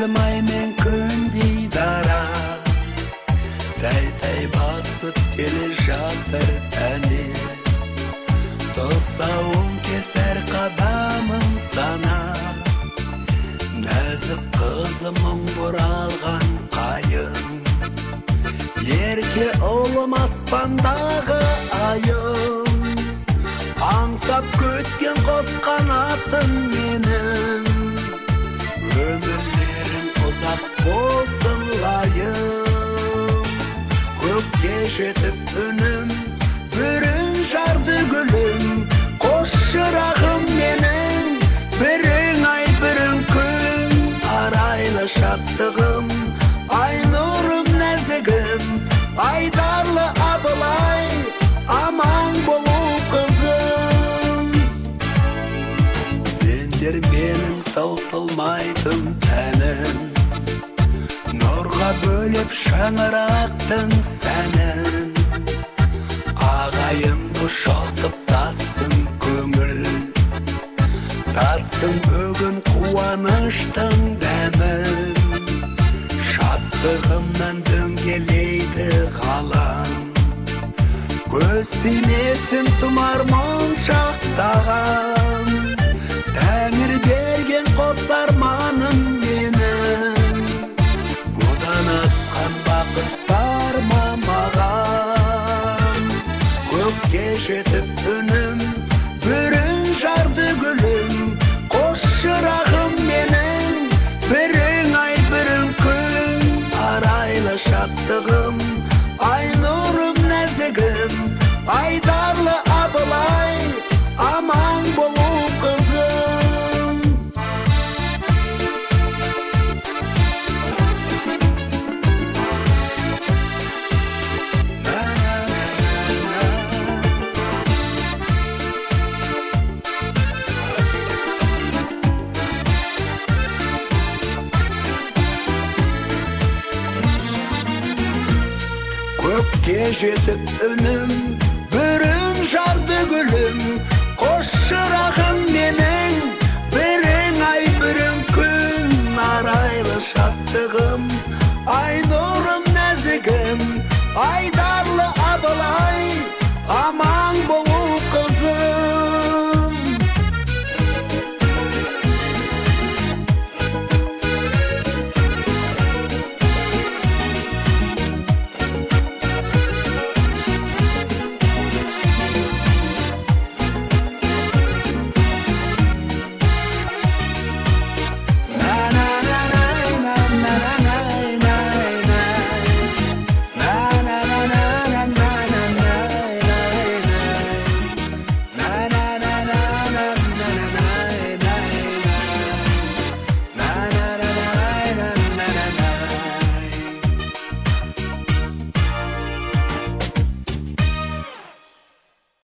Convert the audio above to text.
Көзім аймен күндей дара, тәй-тәй басып келе жатыр әне. Тұсауын кесер қадамын сана, нәзік қызымың бұралған қайын. Ерке ұлым аспандағы айым, аңсап көткен қос қанатым менің. Өмірлерің ұзақ болсын лайым, көкке жетіп үнім, бүрін жарды гүлім. Қош шырағым менің, бірің ай бірің күн, арайлы шаттығым, ай нұрым нәзігім, айдарлы Абылай, аман болу қызым. Сендер менің таусылмайтын тәнім, нұрға бөліп шаңырақтың сәнін. Ағайын бұшалтып тасын көңіл, татсын бүгін қуаныштың дәмін. Шаттығымнан дөңгелейді ғалам, көз тимесін тұмар моншақтаған. Тәңір берген қос арманым менің, бұдан асқан бақыт бар ма маған. Көкке жетіп үнім, бүрін жарды гүлім. Қош шырағым менің, бірің ай бірің күн, арайлы шаттығым, ай нұрым нәзігім, айдарлы Абылай, аман болу қызым. Көкке жетіп үнім, бүрін жарды гүлім. Қош шырағым менің,